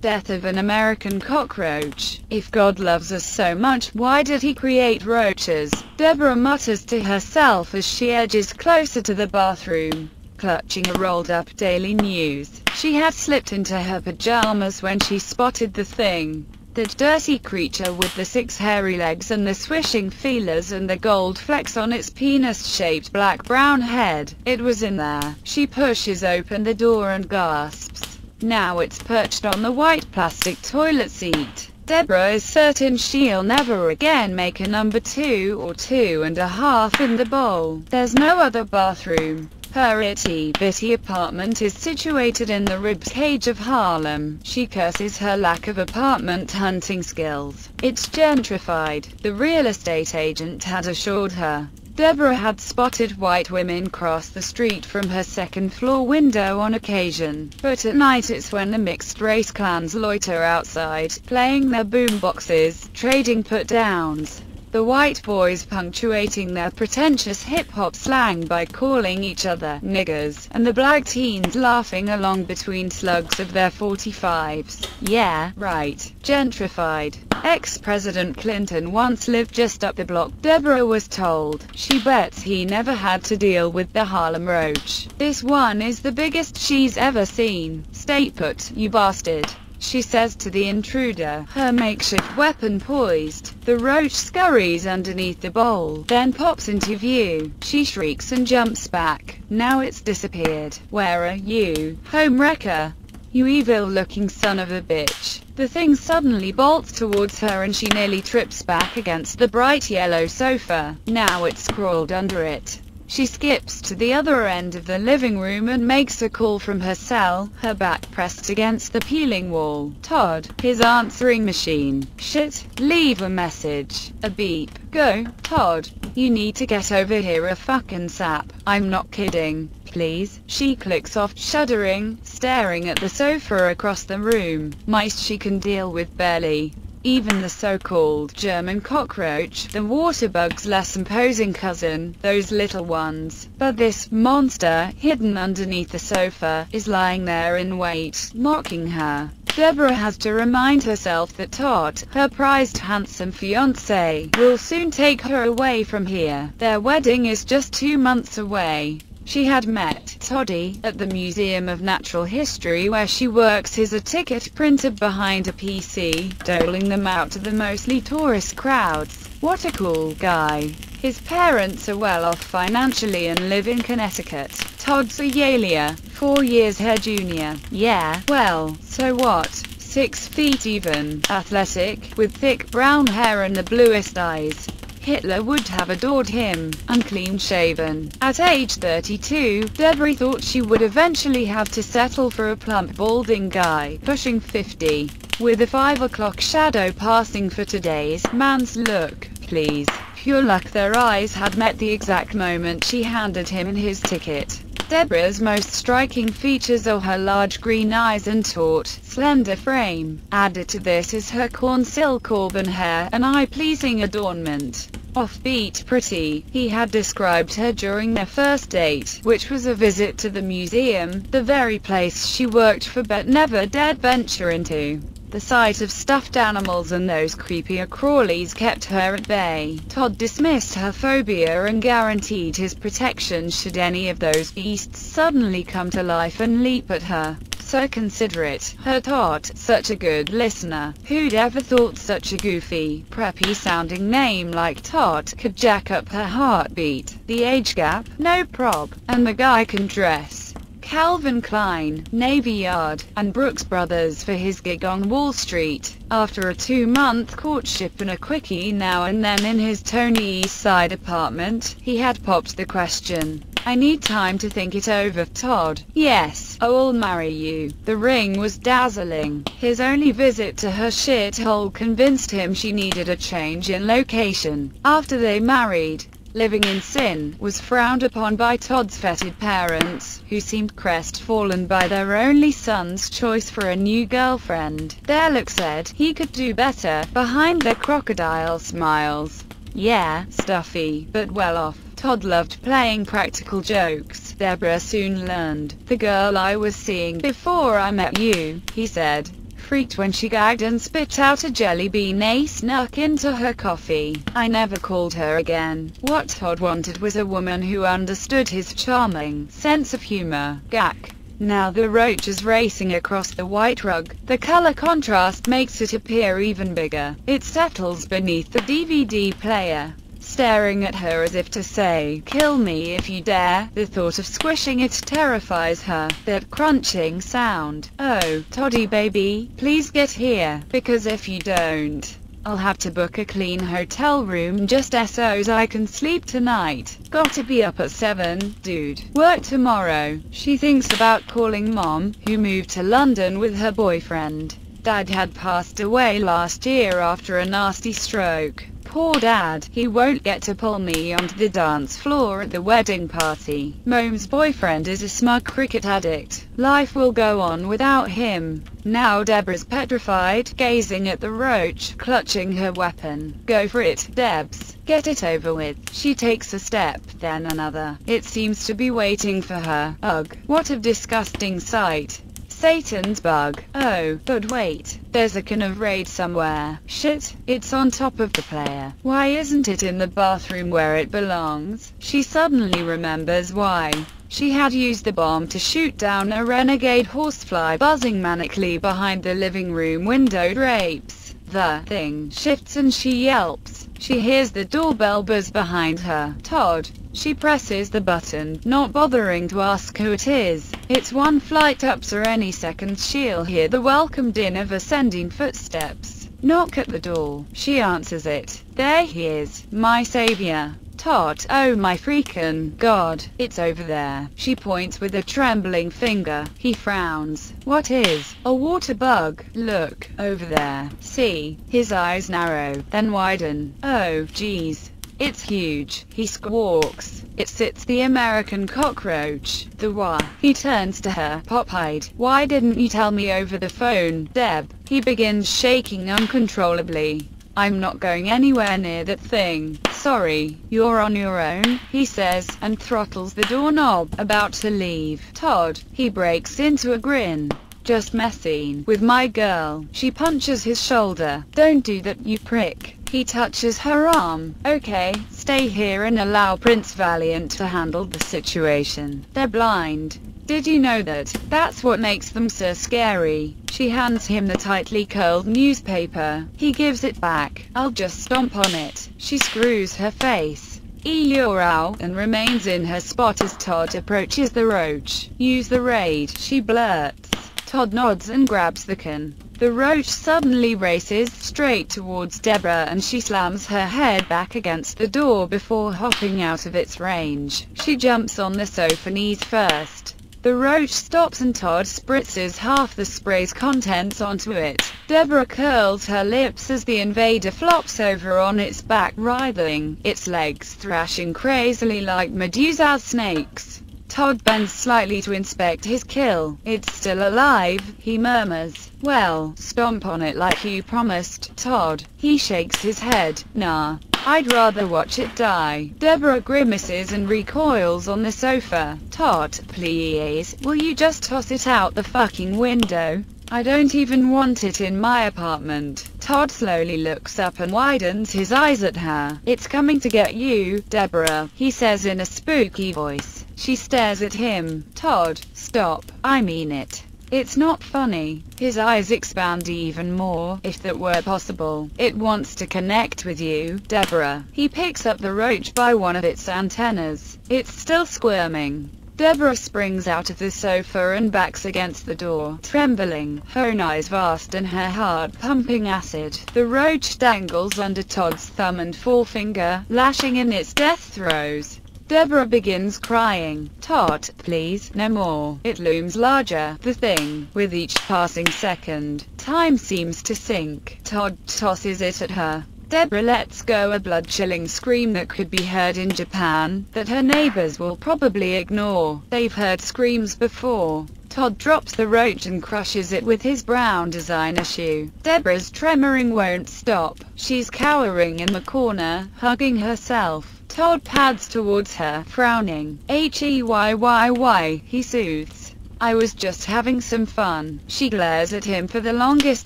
death of an American cockroach. If God loves us so much, why did he create roaches? Debra mutters to herself as she edges closer to the bathroom, clutching a rolled-up Daily News. She had slipped into her pajamas when she spotted the thing. The dirty creature with the 6 hairy legs and the swishing feelers and the gold flecks on its penis-shaped black-brown head. It was in there. She pushes open the door and gasps. Now it's perched on the white plastic toilet seat. Debra is certain she'll never again make a number 2 or 2.5 in the bowl. There's no other bathroom. Her itty-bitty apartment is situated in the ribcage of Harlem. She curses her lack of apartment hunting skills. It's gentrified, the real estate agent had assured her. Debra had spotted white women cross the street from her second-floor window on occasion, but at night it's when the mixed-race clans loiter outside, playing their boomboxes, trading put-downs. The white boys punctuating their pretentious hip-hop slang by calling each other niggahs, and the black teens laughing along between slugs of their 45s. Yeah, right. Gentrified. Ex-President Clinton once lived just up the block, Debra was told. She bets he never had to deal with the Harlem roach. This one is the biggest she's ever seen. Stay put, you bastard, she says to the intruder, her makeshift weapon poised. The roach scurries underneath the bowl, then pops into view. She shrieks and jumps back. Now it's disappeared. Where are you, homewrecker? You evil-looking son of a bitch. The thing suddenly bolts towards her and she nearly trips back against the bright yellow sofa. Now it's crawled under it. She skips to the other end of the living room and makes a call from her cell, her back pressed against the peeling wall. Todd, his answering machine. Shit, leave a message. A beep. Go, Todd. You need to get over here a fucking sap. I'm not kidding. Please. She clicks off, shuddering, staring at the sofa across the room. Mice she can deal with barely. Even the so-called German cockroach, the water bug's less imposing cousin, those little ones. But this monster, hidden underneath the sofa, is lying there in wait, mocking her. Debra has to remind herself that Todd, her prized handsome fiancé, will soon take her away from here. Their wedding is just 2 months away. She had met Toddy at the Museum of Natural History, where she works as a ticket printer behind a PC, doling them out to the mostly tourist crowds. What a cool guy. His parents are well off financially and live in Connecticut. Todd's a Yalier, 4 years her junior. Yeah, well, so what? 6 feet even, athletic, with thick brown hair and the bluest eyes. Hitler would have adored him, unclean-shaven. At age 32, Debra thought she would eventually have to settle for a plump, balding guy, pushing 50, with a 5 o'clock shadow passing for today's man's look. Please. Pure luck their eyes had met the exact moment she handed him his ticket. Debra's most striking features are her large green eyes and taut, slender frame. Added to this is her corn silk auburn hair, an eye-pleasing adornment. Offbeat pretty, he had described her during their first date, which was a visit to the museum, the very place she worked for but never dared venture into. The sight of stuffed animals and those creepier crawlies kept her at bay. Todd dismissed her phobia and guaranteed his protection should any of those beasts suddenly come to life and leap at her. So considerate, her Todd, such a good listener. Who'd ever thought such a goofy, preppy-sounding name like Todd could jack up her heartbeat? The age gap? No prob. And the guy can dress. Calvin Klein, Navy Yard, and Brooks Brothers for his gig on Wall Street. After a 2-month courtship and a quickie now and then in his Tony East Side apartment, he had popped the question. I need time to think it over, Todd. Yes, I'll marry you. The ring was dazzling. His only visit to her shithole convinced him she needed a change in location. After they married, living in sin was frowned upon by Todd's fetid parents, who seemed crestfallen by their only son's choice for a new girlfriend. Their look said he could do better, behind their crocodile smiles. Yeah, stuffy, but well off. Todd loved playing practical jokes. Debra soon learned. The girl I was seeing before I met you, he said. freaked when she gagged and spit out a jelly bean snuck into her coffee. I never called her again. What Todd wanted was a woman who understood his charming sense of humor. Gack. Now the roach is racing across the white rug. The color contrast makes it appear even bigger. It settles beneath the DVD player, staring at her as if to say, "Kill me if you dare." The thought of squishing it terrifies her. That crunching sound. "Oh, Toddy baby, please get here, because if you don't, I'll have to book a clean hotel room just so's I can sleep tonight. Gotta be up at 7, dude. Work tomorrow." She thinks about calling Mom, who moved to London with her boyfriend. Dad had passed away last year after a nasty stroke. Poor Dad, he won't get to pull me onto the dance floor at the wedding party. Mom's boyfriend is a smug cricket addict. Life will go on without him. Now Debra's petrified, gazing at the roach, clutching her weapon. "Go for it, Debs. Get it over with." She takes a step, then another. It seems to be waiting for her. Ugh, what a disgusting sight. Satan's bug. Oh, but wait, there's a can of Raid somewhere. Shit, it's on top of the player. Why isn't it in the bathroom where it belongs? She suddenly remembers why. She had used the bomb to shoot down a renegade horsefly buzzing manically behind the living room window drapes. The thing shifts and she yelps. She hears the doorbell buzz behind her. Todd. She presses the button, not bothering to ask who it is. It's one flight up, so any second she'll hear the welcome din of ascending footsteps. Knock at the door. She answers it. There he is, my savior. Todd. Oh my freaking God, it's over there. She points with a trembling finger. He frowns. What is? A water bug. Look, over there. See? His eyes narrow, then widen. Oh, geez. It's huge. He squawks. It's the American cockroach. The wah. He turns to her, pop-eyed. Why didn't you tell me over the phone, Deb? He begins shaking uncontrollably. I'm not going anywhere near that thing. Sorry, you're on your own, he says, and throttles the doorknob, about to leave. Todd. He breaks into a grin. Just messing with my girl. She punches his shoulder. Don't do that, you prick. He touches her arm. Okay, stay here and allow Prince Valiant to handle the situation. They're blind. Did you know that? That's what makes them so scary. She hands him the tightly curled newspaper. He gives it back. I'll just stomp on it. She screws her face. Eeyore and remains in her spot as Todd approaches the roach. Use the raid, she blurts. Todd nods and grabs the can. The roach suddenly races straight towards Debra and she slams her head back against the door before hopping out of its range. She jumps on the sofa knees first. The roach stops and Todd spritzes half the spray's contents onto it. Debra curls her lips as the invader flops over on its back, writhing, its legs thrashing crazily like Medusa's snakes. Todd bends slightly to inspect his kill. It's still alive, he murmurs. Well, stomp on it like you promised, Todd. He shakes his head. Nah. I'd rather watch it die. Debra grimaces and recoils on the sofa. Todd, please, will you just toss it out the fucking window? I don't even want it in my apartment. Todd slowly looks up and widens his eyes at her. It's coming to get you, Debra, he says in a spooky voice. She stares at him. Todd, stop. I mean it. It's not funny. His eyes expand even more, if that were possible. It wants to connect with you, Debra. He picks up the roach by one of its antennas. It's still squirming. Debra springs out of the sofa and backs against the door, trembling, her own eyes vast and her heart pumping acid. The roach dangles under Todd's thumb and forefinger, lashing in its death throes. Debra begins crying. Todd, please, no more. It looms larger, the thing, with each passing second. Time seems to sink. Todd tosses it at her. Debra lets go a blood-chilling scream that could be heard in Japan, that her neighbors will probably ignore. They've heard screams before. Todd drops the roach and crushes it with his brown designer shoe. Debra's tremoring won't stop. She's cowering in the corner, hugging herself. Todd pads towards her, frowning. Heyy, he soothes. I was just having some fun. She glares at him for the longest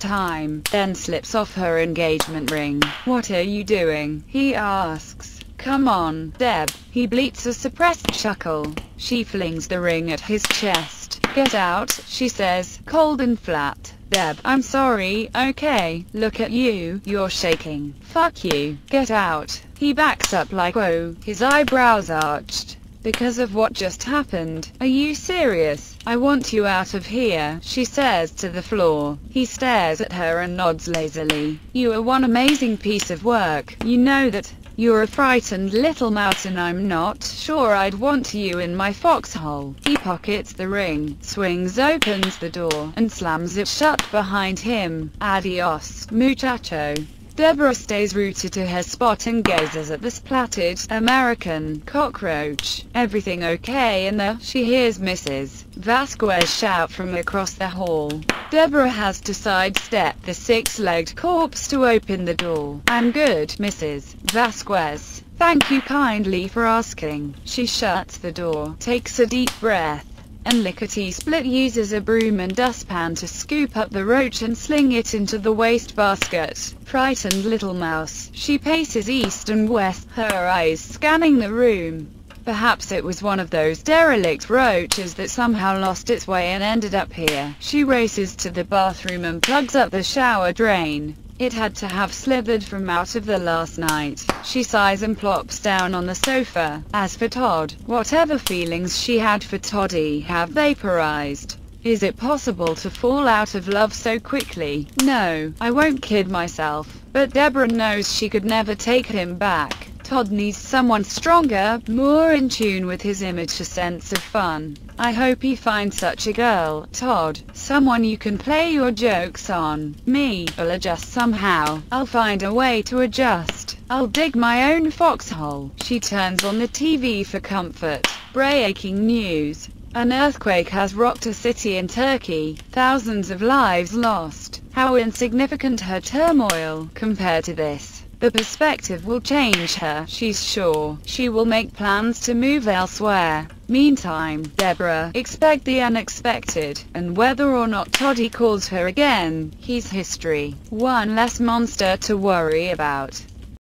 time, then slips off her engagement ring. What are you doing? He asks. Come on, Deb. He bleats a suppressed chuckle. She flings the ring at his chest. Get out, she says, cold and flat. Deb, I'm sorry, okay, look at you, you're shaking. Fuck you, get out. He backs up like whoa, his eyebrows arched. Because of what just happened. Are you serious? I want you out of here, she says to the floor. He stares at her and nods lazily. You are one amazing piece of work. You know that. You're a frightened little mouse and I'm not sure I'd want you in my foxhole. He pockets the ring, swings opens the door, and slams it shut behind him. Adios, muchacho. Debra stays rooted to her spot and gazes at the splattered American cockroach. Everything okay in there? She hears Mrs. Vasquez shout from across the hall. Debra has to sidestep the six-legged corpse to open the door. I'm good, Mrs. Vasquez. Thank you kindly for asking. She shuts the door, takes a deep breath, and lickety-split uses a broom and dustpan to scoop up the roach and sling it into the wastebasket. Frightened little mouse, she paces east and west, her eyes scanning the room. Perhaps it was one of those derelict roaches that somehow lost its way and ended up here. She races to the bathroom and plugs up the shower drain. It had to have slithered from out of the last night. She sighs and plops down on the sofa. As for Todd, whatever feelings she had for Toddy have vaporized. Is it possible to fall out of love so quickly? No, I won't kid myself. But Debra knows she could never take him back. Todd needs someone stronger, more in tune with his immature sense of fun. I hope he finds such a girl, Todd. Someone you can play your jokes on. Me, I'll adjust somehow. I'll find a way to adjust. I'll dig my own foxhole. She turns on the TV for comfort. Breaking news. An earthquake has rocked a city in Turkey. Thousands of lives lost. How insignificant her turmoil compared to this. The perspective will change her, she's sure. She will make plans to move elsewhere. Meantime, Debra, expect the unexpected, and whether or not Toddy calls her again, he's history. One less monster to worry about.